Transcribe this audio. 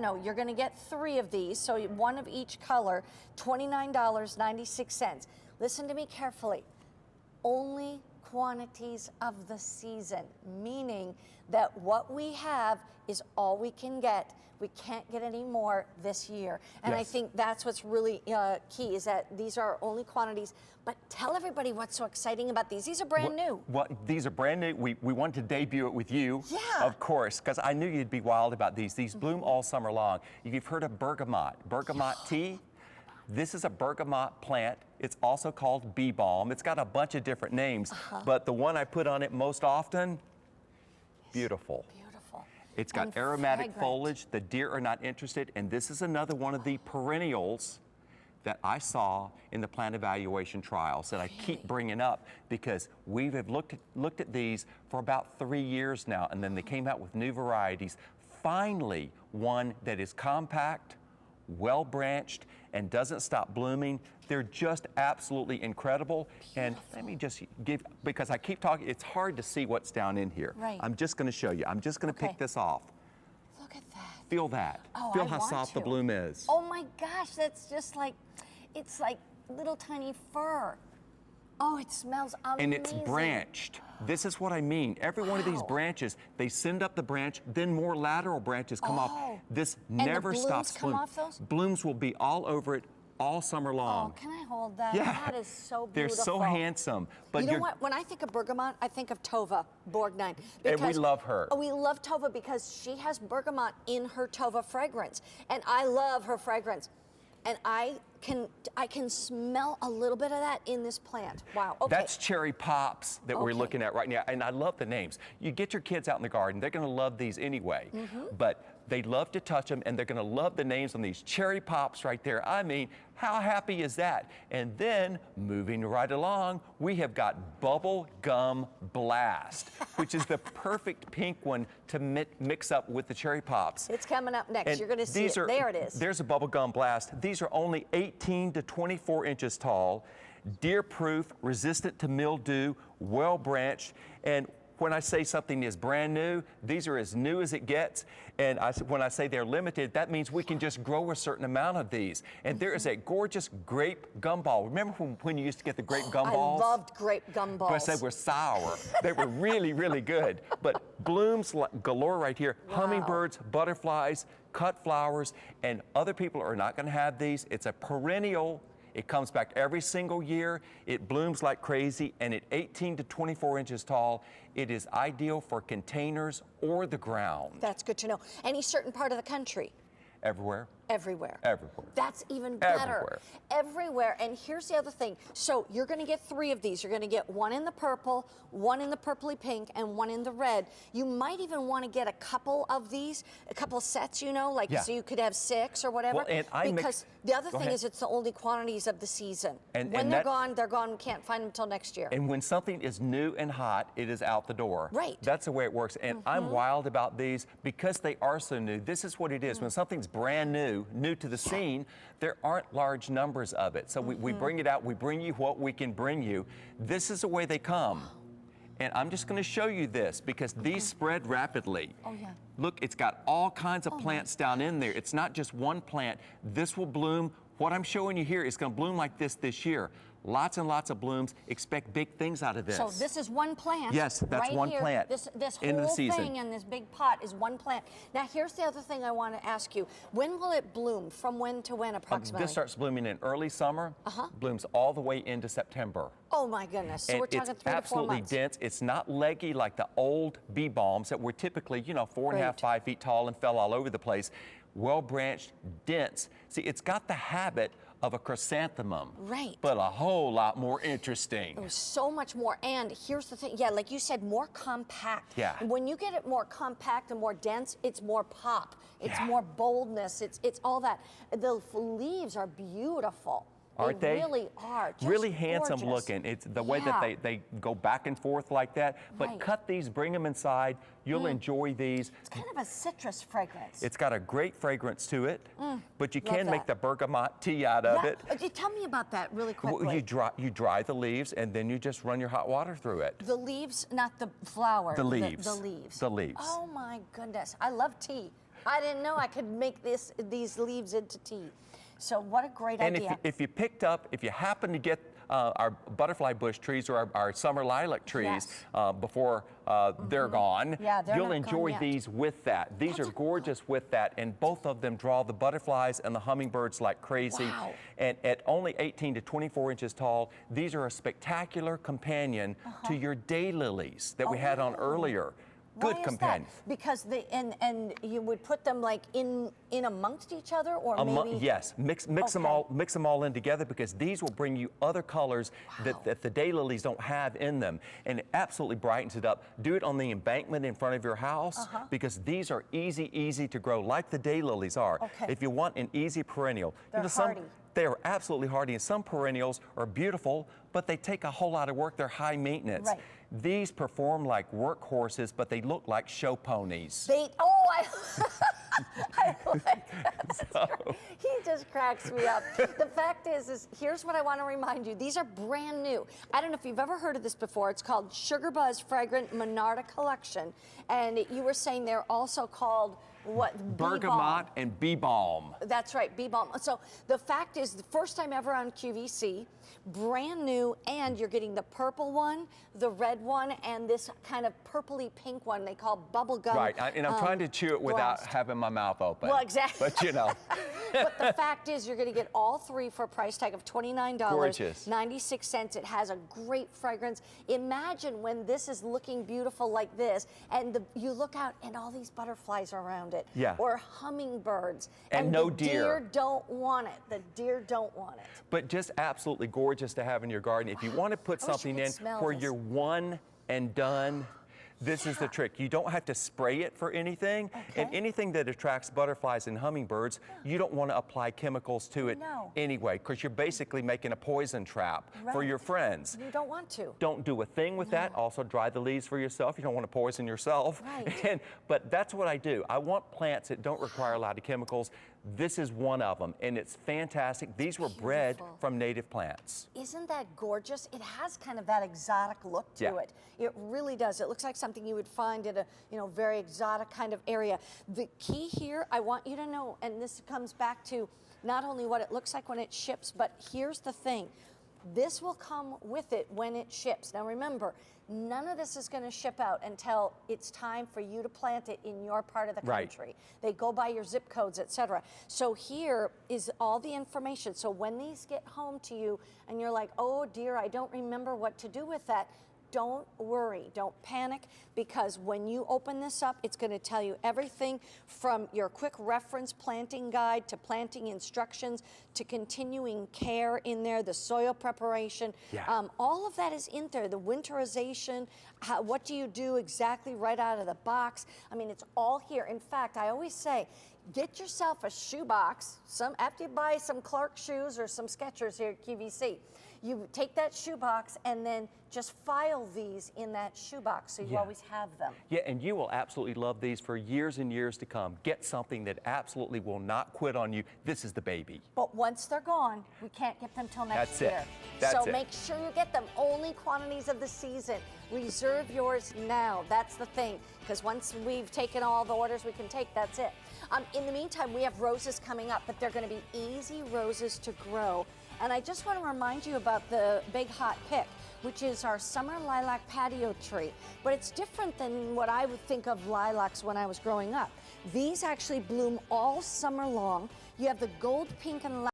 know, you're gonna get 3 of these, so 1 of each color, $29.96. Listen to me carefully. Only quantities of the season, meaning that what we have is all we can get. We can't get any more this year. And I think that's what's really key, is that these are only quantities. But tell everybody what's so exciting about these. These are brand new. Well, these are brand new. We wanted to debut it with you, of course, because I knew you'd be wild about these. These bloom all summer long. You've heard of Bergamot Tea. This is a bergamot plant. It's also called bee balm. It's got a bunch of different names, but the one I put on it most often, beautiful. Beautiful. It's got aromatic foliage. The deer are not interested, and this is another one of the perennials that I saw in the plant evaluation trials that I keep bringing up, because we have looked at these for about 3 years now, and then they came out with new varieties. Finally, one that is compact, well-branched, and doesn't stop blooming. They're just absolutely incredible. And let me just give, because I keep talking, it's hard to see what's down in here. Right. I'm just gonna show you. I'm just gonna pick this off. Look at that. Feel that. Oh, Feel how soft the bloom is. Oh my gosh, that's just like, it's like little tiny fur. Oh, it smells amazing. And it's branched. This is what I mean. Every one of these branches, they send up the branch, then more lateral branches come off. This never stops blooming. Off those? Blooms will be all over it all summer long. Oh, can I hold that? Yeah. That is so beautiful. They're so handsome. But you know what? When I think of bergamot, I think of Tova Borgnine. And we love her. We love Tova because she has bergamot in her Tova fragrance. And I love her fragrance. And I can smell a little bit of that in this plant. Wow, okay. That's cherry pops that we're looking at right now. And I love the names. You get your kids out in the garden, they're gonna love these anyway. But they love to touch them, and they're gonna love the names on these cherry pops right there. I mean, how happy is that? And then, moving right along, we have got Bubblegum Blast, which is the perfect pink one to mix up with the cherry pops. It's coming up next. You're gonna see it. There it is. There's a Bubblegum Blast. These are only 18 to 24 inches tall, deer-proof, resistant to mildew, well-branched, and when I say something is brand new, these are as new as it gets. And when I say they're limited, that means we can just grow a certain amount of these. And there is a gorgeous grape gumball. Remember when you used to get the grape gumballs? I loved grape gumballs. I said were sour. They were really, really good. But blooms galore right here. Hummingbirds, butterflies, cut flowers, and other people are not going to have these. It's a perennial. It comes back every single year. It blooms like crazy, and at 18 to 24 inches tall, it is ideal for containers or the ground. That's good to know. Any certain part of the country? Everywhere. Everywhere. Everywhere. That's even better. Everywhere. Everywhere. And here's the other thing. So you're going to get 3 of these. You're going to get 1 in the purple, 1 in the purpley pink, and 1 in the red. You might even want to get a couple of these, a couple sets, you know, like so you could have 6 or whatever. Well, and because the other thing is it's the only quantities of the season. And when they're gone, they're gone. We can't find them until next year. And when something is new and hot, it is out the door. Right. That's the way it works. And I'm wild about these because they are so new. This is what it is. When something's brand new to the scene, there aren't large numbers of it. So we bring it out, we bring you what we can bring you. This is the way they come. And I'm just going to show you this because these spread rapidly. Oh, yeah. Look, it's got all kinds of plants down in there. It's not just one plant. This will bloom. What I'm showing you here is going to bloom like this year. Lots and lots of blooms. Expect big things out of this. So this is one plant. Yes, that's one plant. This whole thing in this big pot is one plant. Now here's the other thing I want to ask you. When will it bloom? From when to when approximately? This starts blooming in early summer. Blooms all the way into September. Oh my goodness. So we're talking 3 to 4 months. It's absolutely dense. It's not leggy like the old bee balms that were typically, you know, 4.5, 5 feet tall and fell all over the place. Well branched, dense. See, it's got the habit of a chrysanthemum. Right. But a whole lot more interesting. Oh, so much more. And here's the thing, yeah, like you said, more compact. Yeah. When you get it more compact and more dense, it's more pop. It's more boldness. It's all that. The leaves are beautiful. Aren't they? Really are. Just really handsome gorgeous. looking. It's the way that they go back and forth like that. But cut these, bring them inside. You'll enjoy these. It's kind of a citrus fragrance. It's got a great fragrance to it, but you can make the bergamot tea out of it. Tell me about that really quickly. Well, you dry the leaves and then you just run your hot water through it. The leaves, not the flower. The leaves. The leaves. The leaves. Oh my goodness. I love tea. I didn't know I could make these leaves into tea. So what a great idea. And if you happen to get our butterfly bush trees or our summer lilac trees before they're gone, you'll enjoy these with that. These are gorgeous with that, and both of them draw the butterflies and the hummingbirds like crazy. Wow. And at only 18 to 24 inches tall, these are a spectacular companion to your daylilies that we had on earlier. Good companion. Because they and you would put them like in amongst each other, or maybe yes, mix them all in together, because these will bring you other colors that the daylilies don't have in them, and it absolutely brightens it up. Do it on the embankment in front of your house, because these are easy to grow, like the daylilies are. If you want an easy perennial, they're hardy. They are absolutely hardy, and some perennials are beautiful, but they take a whole lot of work. They're high maintenance. Right. These perform like workhorses, but they look like show ponies. I like that. He just cracks me up. The fact is here's what I want to remind you. These are brand new. I don't know if you've ever heard of this before. It's called Sugar Buzz Fragrant Monarda Collection. And you were saying they're also called what? Bergamot and bee balm. That's right, bee balm. So the fact is, the first time ever on QVC, brand new, and you're getting the purple one, the red one, and this kind of purpley pink one they call Bubblegum. Right, and I'm trying to chew it without having my mouth open. Well, exactly. But you know. But the fact is, you're going to get all three for a price tag of $29.96. It has a great fragrance. Imagine when this is looking beautiful like this, and you look out and all these butterflies are around it. Yeah. Or hummingbirds. And no the deer. Deer don't want it. The deer don't want it. But just absolutely gorgeous to have in your garden. If you want to put something in where you're one and done, this is the trick. You don't have to spray it for anything. And anything that attracts butterflies and hummingbirds, you don't want to apply chemicals to it anyway, because you're basically making a poison trap for your friends. You don't want to. Don't do a thing with that. Also dry the leaves for yourself. You don't want to poison yourself. Right. But that's what I do. I want plants that don't require a lot of chemicals. This is one of them, and it's fantastic. These were bred from native plants. Isn't that gorgeous? It has kind of that exotic look to it. It really does. It looks like something you would find at a very exotic kind of area. The key here, I want you to know, and this comes back to not only what it looks like when it ships, but here's the thing. This will come with it when it ships. Now remember, none of this is going to ship out until it's time for you to plant it in your part of the country. They go by your zip codes, etc. So here is all the information. So when these get home to you and you're like, oh dear, I don't remember what to do with that, don't worry, don't panic, because when you open this up, it's going to tell you everything from your quick reference planting guide to planting instructions to continuing care in there, the soil preparation. All of that is in there, the winterization, what do you do exactly right out of the box. I mean, it's all here. In fact, I always say, get yourself a shoe box. After you buy some Clark shoes or some Skechers here at QVC, you take that shoe box and then just file these in that shoe box so you always have them. Yeah, and you will absolutely love these for years and years to come. Get something that absolutely will not quit on you. This is the baby. But once they're gone, we can't get them till next That's year. That's so make sure you get them. Only quantities of the season. Reserve yours now. That's the thing. Because once we've taken all the orders we can take, that's it. In the meantime, we have roses coming up, but they're going to be easy roses to grow. And I just want to remind you about the big hot pick, which is our summer lilac patio tree. But it's different than what I would think of lilacs when I was growing up. These actually bloom all summer long. You have the gold, pink, and